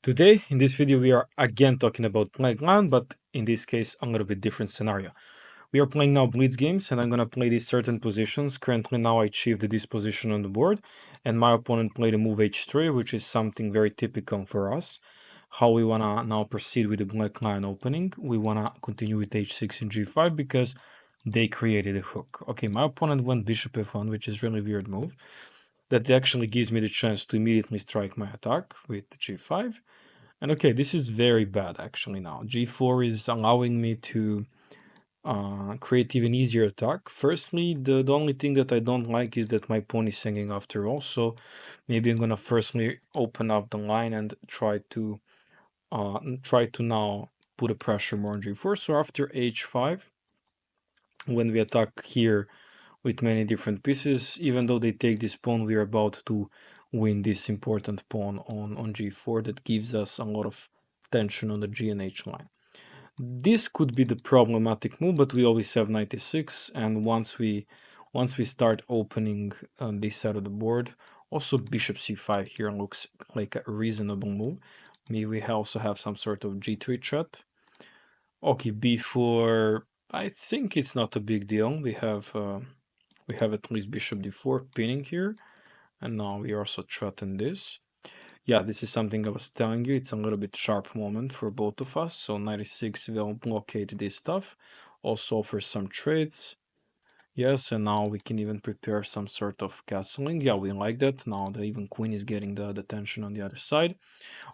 Today, in this video, we are again talking about playing land, but in this case, a little bit different scenario. We are playing now blitz games, and I'm gonna play these certain positions. Currently now I achieved this position on the board, and my opponent played a move h3, which is something very typical for us. How we wanna now proceed with the black line opening. We wanna continue with h6 and g5 because they created a hook. Okay, my opponent went bishop f1, which is really weird move. That actually gives me the chance to immediately strike my attack with g5. And okay, this is very bad actually now. g4 is allowing me to create even easier attack. Firstly, the only thing that I don't like is that my pawn is hanging after all. So maybe I'm gonna firstly open up the line and try to now put a pressure more on g4. So after h5, when we attack here with many different pieces, even though they take this pawn, we are about to win this important pawn on g4 that gives us a lot of tension on the g and h line. This could be the problematic move, but we always have 96, and once we start opening this side of the board, also bishop c5 here looks like a reasonable move. Maybe we also have some sort of g3 threat. Okay, b4, I think it's not a big deal. We have at least bishop d4 pinning here, and now we also threaten this. Yeah, this is something I was telling you. It's a little bit sharp moment for both of us. So 96 will blockade this stuff. Also offers some trades. Yes, and now we can even prepare some sort of castling. Yeah, we like that. Now the even queen is getting the tension on the other side.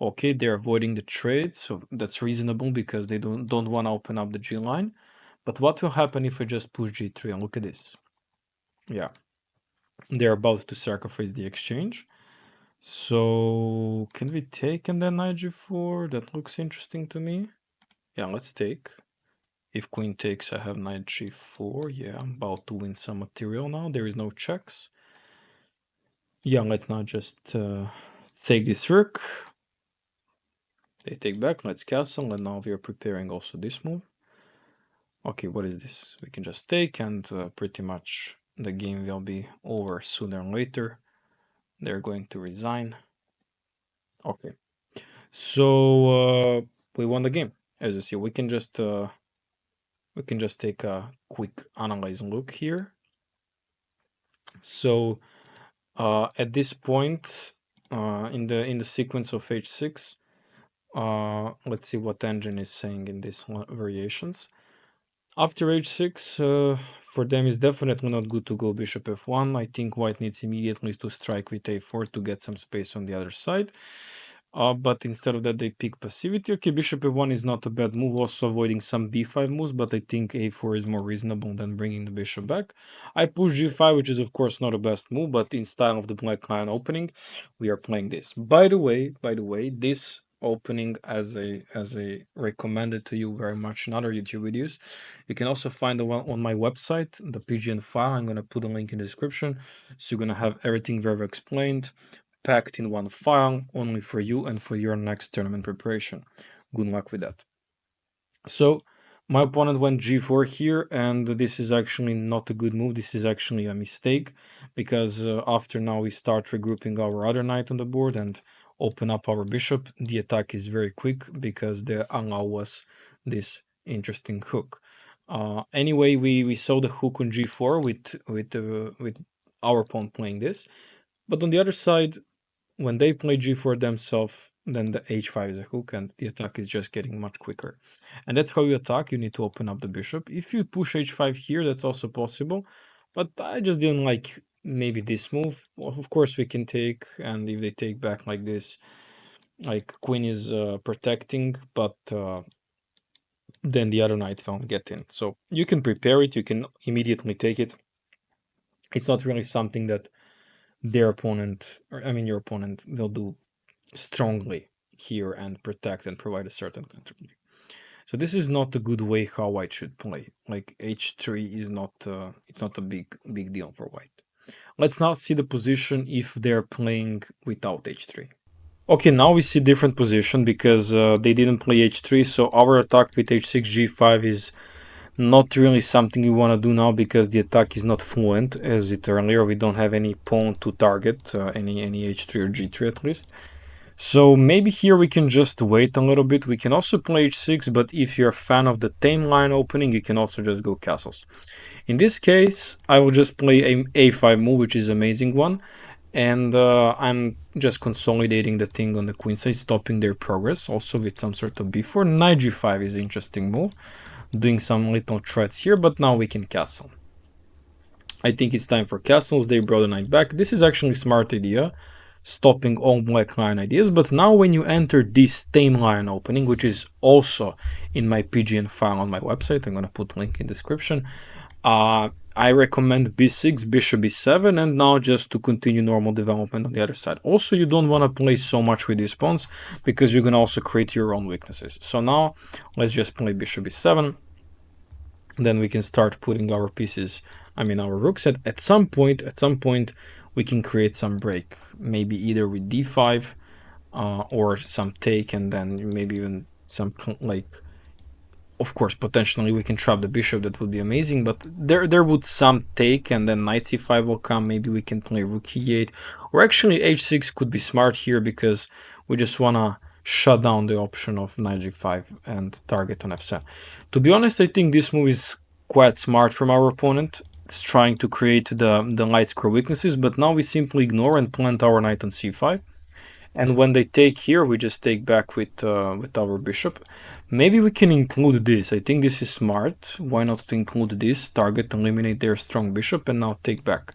Okay, they're avoiding the trade, so that's reasonable because they don't want to open up the G line. But what will happen if I just push G3 and look at this? Yeah, they're about to sacrifice the exchange. So can we take and then knight g4? That looks interesting to me. Yeah, let's take. If queen takes, I have knight g4. Yeah, I'm about to win some material now. There is no checks. Yeah, let's now just take this rook. They take back, let's castle, and now we are preparing also this move. Okay, what is this? We can just take, and pretty much the game will be over sooner or later. They're going to resign. Okay, so we won the game. As you see, we can just take a quick analyze look here. So at this point in the sequence of h6, let's see what engine is saying in these variations. After h6, for them is definitely not good to go bishop f1. I think white needs immediately to strike with a4 to get some space on the other side. But instead of that, they pick passivity. Okay, bishop f1 is not a bad move, also avoiding some b5 moves, but I think a4 is more reasonable than bringing the bishop back. I push g5, which is of course not a best move, but in style of the black line opening, we are playing this. By the way, this opening as a recommended to you very much in other YouTube videos. You can also find the one on my website, the PGN file. I'm gonna put a link in the description, so you're gonna have everything very explained, packed in one file, only for you and for your next tournament preparation. Good luck with that. So my opponent went g4 here, and this is actually not a good move. This is actually a mistake, because after now we start regrouping our other knight on the board and open up our bishop. The attack is very quick because they allow us this interesting hook. Anyway, we saw the hook on g4 with our pawn playing this, but on the other side, when they play g4 themselves, then the h5 is a hook, and the attack is just getting much quicker. And that's how you attack. You need to open up the bishop. If you push h5 here, that's also possible, but I just didn't like maybe this move. Well, of course we can take, and if they take back like this, like queen is protecting, but then the other knight won't get in. So you can prepare it, you can immediately take it. It's not really something that their opponent, or I mean your opponent, will do strongly here and protect and provide a certain counterplay. So this is not a good way how white should play. Like h3 is not it's not a big deal for white. Let's now see the position if they're playing without h3. Okay, now we see different position because they didn't play h3, so our attack with h6 g5 is not really something we want to do now because the attack is not fluent as it earlier. We don't have any pawn to target, any h3 or g3 at least. So maybe here we can just wait a little bit. We can also play h6, but if you're a fan of the tame line opening, you can also just go castles. In this case, I will just play a a5 move, which is an amazing one. And I'm just consolidating the thing on the queen side, stopping their progress, also with some sort of b4. Knight g5 is an interesting move, doing some little threats here, but now we can castle. I think it's time for castles. They brought the knight back. This is actually a smart idea, stopping all black line ideas. But now when you enter this tame line opening, which is also in my PGN file on my website, I'm going to put link in description. I recommend b6, bishop b7, and now just to continue normal development on the other side. Also, you don't want to play so much with these pawns because you're going to also create your own weaknesses. So now let's just play bishop b7. Then we can start putting our pieces, I mean our rooks. At some point, we can create some break. Maybe either with d5 or some take, and then maybe even some like, of course, potentially we can trap the bishop. That would be amazing, but there would some take, and then knight c5 will come. Maybe we can play rook e8, or actually h6 could be smart here because we just wanna shut down the option of knight g5 and target on f7. To be honest, I think this move is quite smart from our opponent. It's trying to create the light square weaknesses, but now we simply ignore and plant our knight on c5. And when they take here, we just take back with our bishop. Maybe we can include this. I think this is smart. Why not to include this? Target, eliminate their strong bishop, and now take back.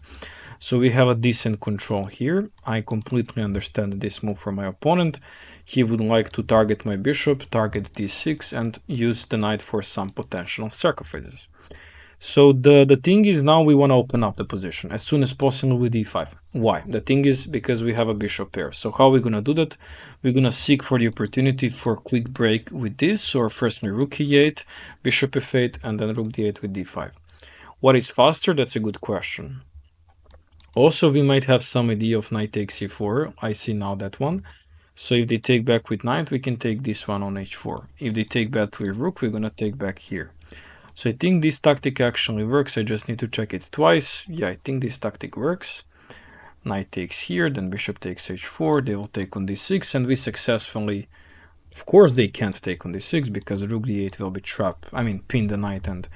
So we have a decent control here. I completely understand this move from my opponent. He would like to target my bishop, target d6, and use the knight for some potential sacrifices. So the thing is, now we want to open up the position as soon as possible with e5. Why? The thing is because we have a bishop pair. So how are we going to do that? We're going to seek for the opportunity for a quick break with this, or firstly rook e8, bishop f8, and then rook d8 with d5. What is faster? That's a good question. Also, we might have some idea of knight takes c4. I see now that one. So if they take back with knight, we can take this one on h4. If they take back with rook, we're going to take back here. So I think this tactic actually works. I just need to check it twice. Yeah, I think this tactic works. Knight takes here, then bishop takes h4. They will take on d6, and we successfully... Of course they can't take on d6 because rook d8 will be trapped. I mean, pin the knight and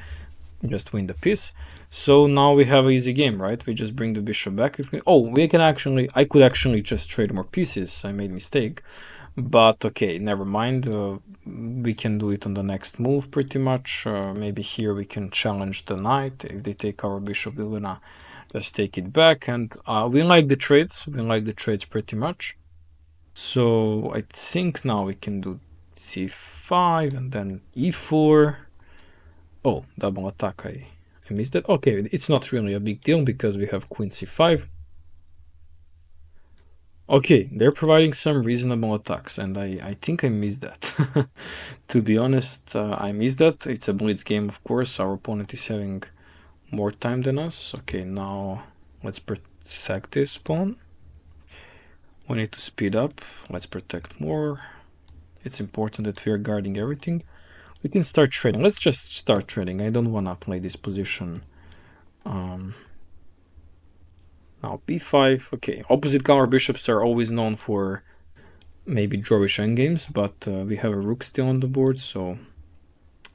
just win the piece. So now we have an easy game, right? We just bring the bishop back. If we... Oh, we can actually... I could actually just trade more pieces. I made a mistake. But okay, never mind. We can do it on the next move pretty much. Maybe here we can challenge the knight. If they take our bishop, we're gonna just take it back. And we like the trades. We like the trades pretty much. So I think now we can do c5 and then e4. Oh, double attack. I missed it. Okay, it's not really a big deal because we have queen c5. Okay, they're providing some reasonable attacks, and I think I missed that. To be honest, I missed that. It's a blitz game, of course. Our opponent is having more time than us. Okay, now let's protect this pawn. We need to speed up. Let's protect more. It's important that we are guarding everything. We can start trading. Let's just start trading. I don't want to play this position. Now b5. Okay, opposite color bishops are always known for maybe drawish endgames, but we have a rook still on the board, so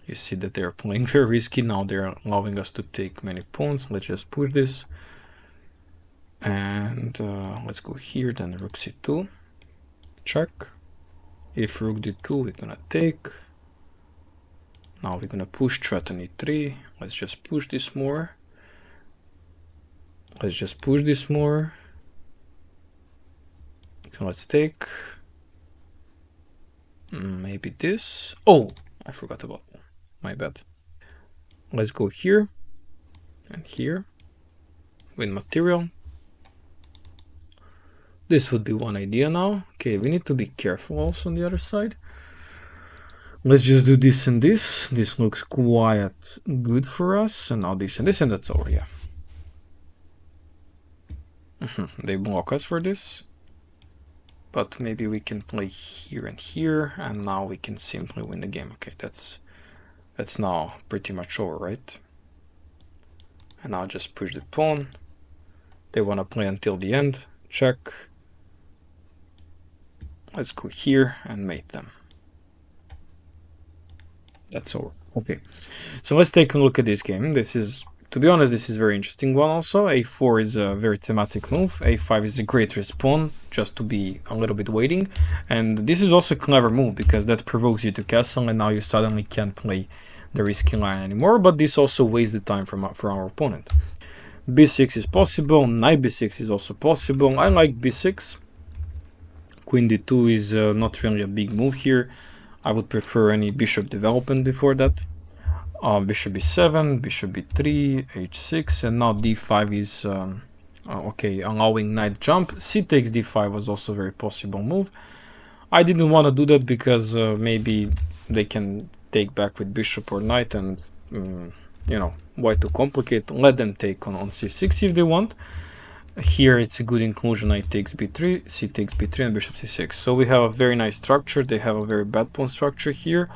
you see that they're playing very risky. Now they're allowing us to take many pawns. Let's just push this. And let's go here, then rook c2. Check. If rook d2, we're gonna take. Now we're gonna push threaten e3. Let's just push this more. Let's just push this more. Okay, let's take. Maybe this. Oh, I forgot about that. My bad. Let's go here and here. Win material. This would be one idea now. Okay, we need to be careful also on the other side. Let's just do this and this. This looks quite good for us. And now this and this, and that's over, yeah. They block us for this. But maybe we can play here and here, and now we can simply win the game. Okay, that's now pretty much over, right? And I'll just push the pawn. They want to play until the end. Check. Let's go here and mate them. That's all. Okay. So let's take a look at this game. This is, to be honest, this is a very interesting one also. A4 is a very thematic move. A5 is a great respawn, just to be a little bit waiting. And this is also a clever move, because that provokes you to castle, and now you suddenly can't play the risky line anymore, but this also wastes the time from our opponent. B6 is possible, knight b6 is also possible. I like b6. Queen d2 is not really a big move here. I would prefer any bishop development before that. Bishop b7, bishop b3, h6, and now d5 is okay, allowing knight jump. C takes d5 was also a very possible move. I didn't want to do that because maybe they can take back with bishop or knight, and you know, why too complicate? Let them take on c6 if they want. Here it's a good inclusion. Knight takes b3, c takes b3, and bishop c6. So we have a very nice structure. They have a very bad pawn structure here.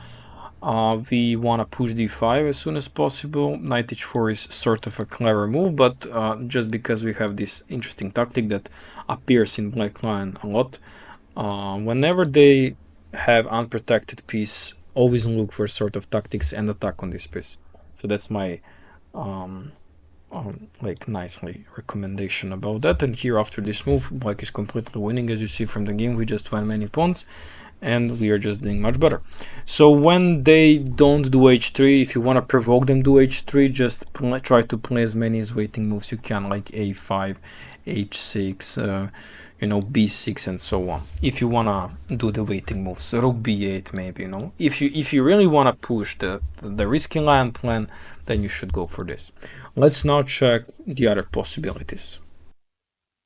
We want to push d5 as soon as possible. Knight h4 is sort of a clever move, but just because we have this interesting tactic that appears in black line a lot, whenever they have unprotected piece, always look for sort of tactics and attack on this piece. So that's my like nicely recommendation about that. And here after this move, black is completely winning. As you see from the game, we just won many pawns and we are just doing much better. So when they don't do h3, if you want to provoke them to h3, just try to play as many as waiting moves you can, like a5, h6, you know, b6 and so on. If you want to do the waiting moves, rook b8 maybe, you know. If you really want to push the risky line plan, then you should go for this. Let's now check the other possibilities.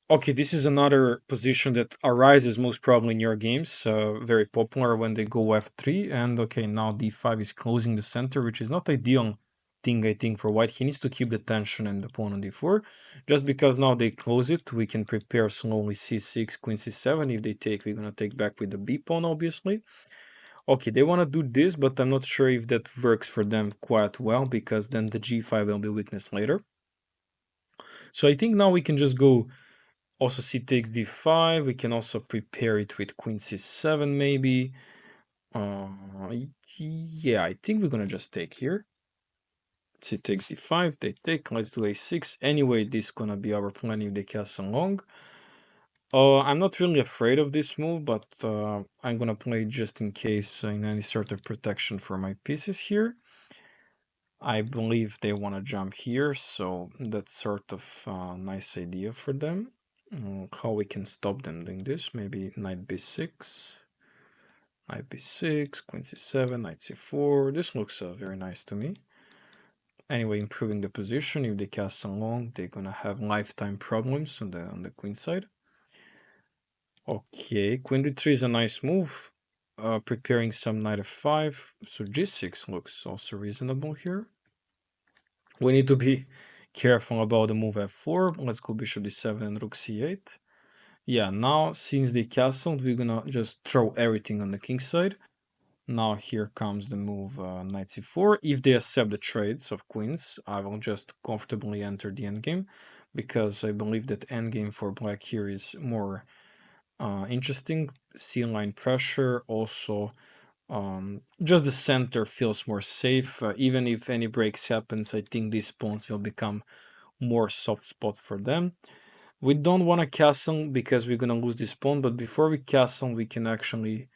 Okay, this is another position that arises most probably in your games, very popular when they go f3, and okay, now d5 is closing the center, which is not ideal thing, I think, for white. He needs to keep the tension and the pawn on d4. Just because now they close it, we can prepare slowly c6, queen c7. If they take, we're gonna take back with the b pawn, obviously. Okay, they want to do this, but I'm not sure if that works for them quite well, because then the g5 will be weakness later. So I think now we can just go also c takes d5. We can also prepare it with queen c7 maybe. Yeah, I think we're gonna just take here. C takes d5, they take, let's do a6. Anyway, this is gonna be our plan if they castle long. I'm not really afraid of this move, but I'm gonna play just in case in any sort of protection for my pieces here. I believe they want to jump here, so that's sort of a nice idea for them. How we can stop them doing this? Maybe knight b6, knight b6, queen c7, knight c4. This looks very nice to me. Anyway, improving the position. If they castle long, they're gonna have lifetime problems on the queen side. Okay, queen d3 is a nice move. Preparing some knight f5. So g6 looks also reasonable here. We need to be careful about the move f4. Let's go bishop d7 and rook c8. Yeah, now since they castled, we're gonna just throw everything on the king side. Now here comes the move knight c4. If they accept the trades of queens, I will just comfortably enter the endgame, because I believe that endgame for black here is more interesting. C-line pressure, also just the center feels more safe. Even if any breaks happens, I think these pawns will become more soft spot for them. We don't want to castle because we're gonna lose this pawn, but before we castle, we can actually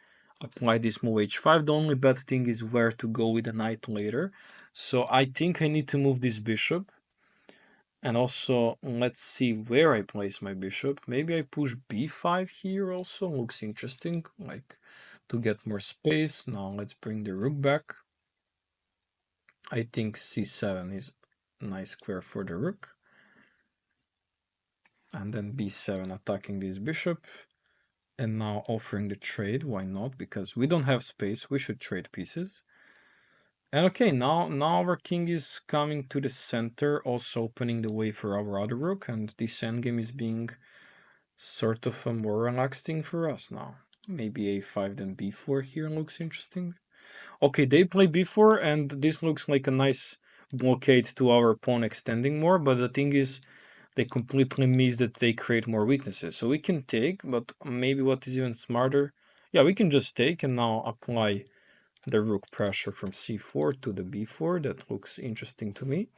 apply this move h5. The only bad thing is where to go with the knight later. So I think I need to move this bishop. And also, let's see where I place my bishop. Maybe I push b5 here also. Looks interesting, like to get more space. Now let's bring the rook back. I think c7 is a nice square for the rook. And then b7 attacking this bishop. And now offering the trade. Why not? Because we don't have space. We should trade pieces. And okay, now our king is coming to the center, also opening the way for our other rook. And this endgame is being sort of a more relaxed thing for us now. Maybe a5 then b4 here looks interesting. Okay, they play b4, and this looks like a nice blockade to our pawn extending more, but the thing is, they completely miss that they create more weaknesses. So we can take, but maybe what is even smarter, yeah, we can just take and now apply the rook pressure from c4 to the b4. That looks interesting to me.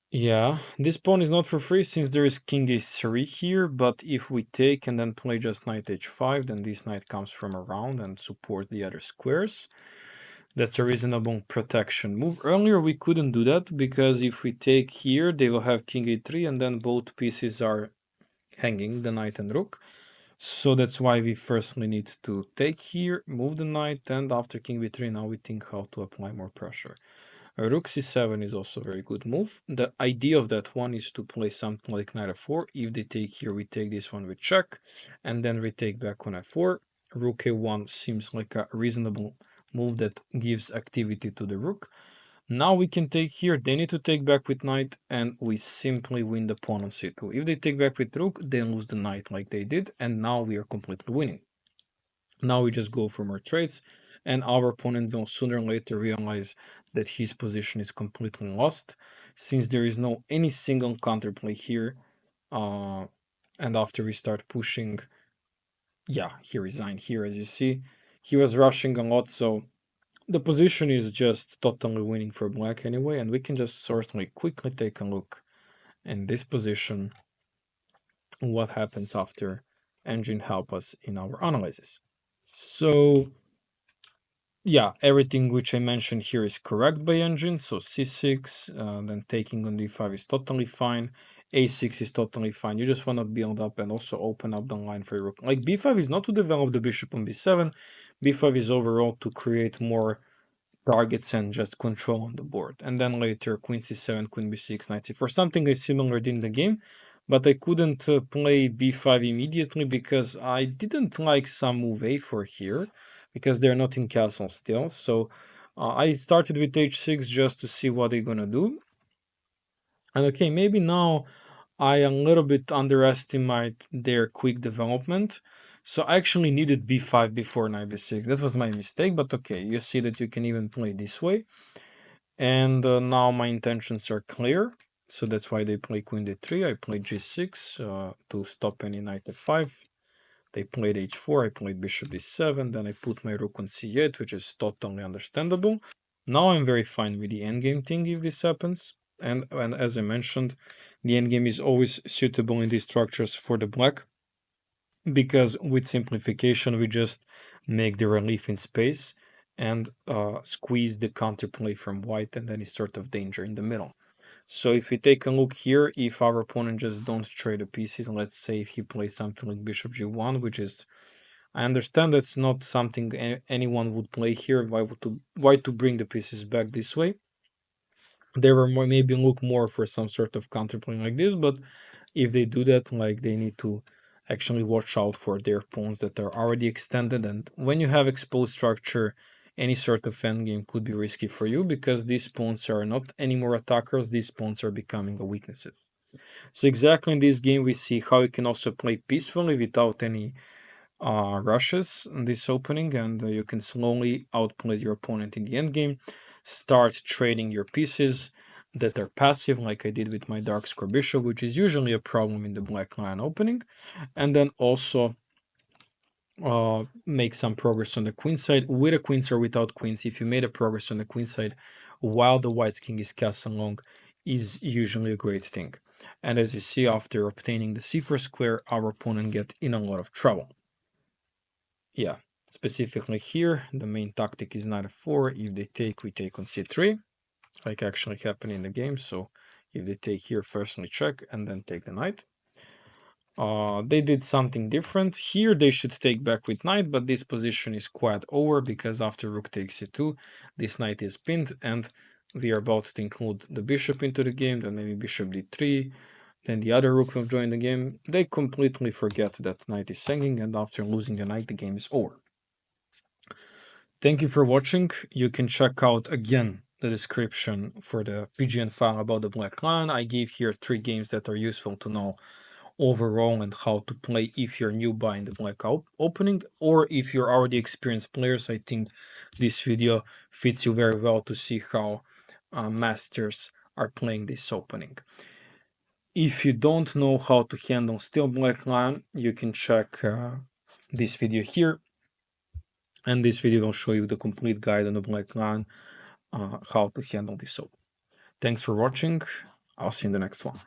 Yeah, this pawn is not for free since there is king a3 here, but if we take and then play just knight h5, then this knight comes from around and support the other squares. That's a reasonable protection move. Earlier we couldn't do that because if we take here, they will have king a3 and then both pieces are hanging, the knight and rook. So that's why we firstly need to take here, move the knight, and after king b3, now we think how to apply more pressure. Rook c7 is also a very good move. The idea of that one is to play something like knight f4. If they take here, we take this one with check, and then we take back on f4. Rook a1 seems like a reasonable move that gives activity to the rook. Now we can take here, they need to take back with knight, and we simply win the pawn on c2. If they take back with rook, they lose the knight like they did, and now we are completely winning. Now we just go for more trades, and our opponent will sooner or later realize that his position is completely lost, since there is no any single counterplay here. And after we start pushing, yeah, he resigned here, as you see. He was rushing a lot, so the position is just totally winning for black anyway, and we can just certainly quickly take a look in this position what happens after engine help us in our analysis. So yeah, everything which I mentioned here is correct by engine. So c6, then taking on d5 is totally fine. a6 is totally fine. You just want to build up and also open up the line for your rook. Like b5 is not to develop the bishop on b7. b5 is overall to create more targets and just control on the board. And then later queen c7, queen b6, knight c4. Something I similar did in the game, but I couldn't play b5 immediately because I didn't like some move a4 here because they're not in castle still. So I started with h6 just to see what they're gonna do. And okay, maybe now I a little bit underestimate their quick development. So I actually needed b5 before knight b6. That was my mistake, but okay, you see that you can even play this way. And now my intentions are clear. So that's why they play queen d3. I played g6 to stop any knight f5. They played h4. I played bishop d7. Then I put my rook on c8, which is totally understandable. Now I'm very fine with the endgame thing if this happens. And as I mentioned, the endgame is always suitable in these structures for the black, because with simplification we just make the relief in space and squeeze the counterplay from white and any sort of danger in the middle. So if we take a look here, if our opponent just don't trade the pieces, let's say if he plays something like bishop g1, which is, I understand that's not something anyone would play here. Why to bring the pieces back this way? They were more, maybe look more for some sort of counterplay like this, but if they do that, like they need to actually watch out for their pawns that are already extended. And when you have exposed structure, any sort of endgame could be risky for you because these pawns are not anymore attackers, these pawns are becoming a weaknesses. So exactly in this game we see how you can also play peacefully without any rushes in this opening, and you can slowly outplay your opponent in the endgame, start trading your pieces that are passive like I did with my dark square bishop, which is usually a problem in the black line opening, and then also make some progress on the queen side with a queens or without queens. If you made a progress on the queen side while the white's king is cast along is usually a great thing. And as you see, after obtaining the c4 square, our opponent get in a lot of trouble. Yeah, specifically here, the main tactic is knight f4. If they take, we take on c3, like actually happened in the game. So if they take here, firstly check and then take the knight. They did something different. Here they should take back with knight, but this position is quite over because after rook takes c2, this knight is pinned and we are about to include the bishop into the game, then maybe bishop d3, then the other rook will join the game. They completely forget that knight is hanging, and after losing the knight, the game is over. Thank you for watching. You can check out again the description for the PGN file about the Black Lion. I gave here 3 games that are useful to know overall and how to play if you're new buying the Black opening, or if you're already experienced players. I think this video fits you very well to see how masters are playing this opening. If you don't know how to handle still Black Lion, you can check this video here, and this video will show you the complete guide on the black line, how to handle this. So thanks for watching. I'll see you in the next one.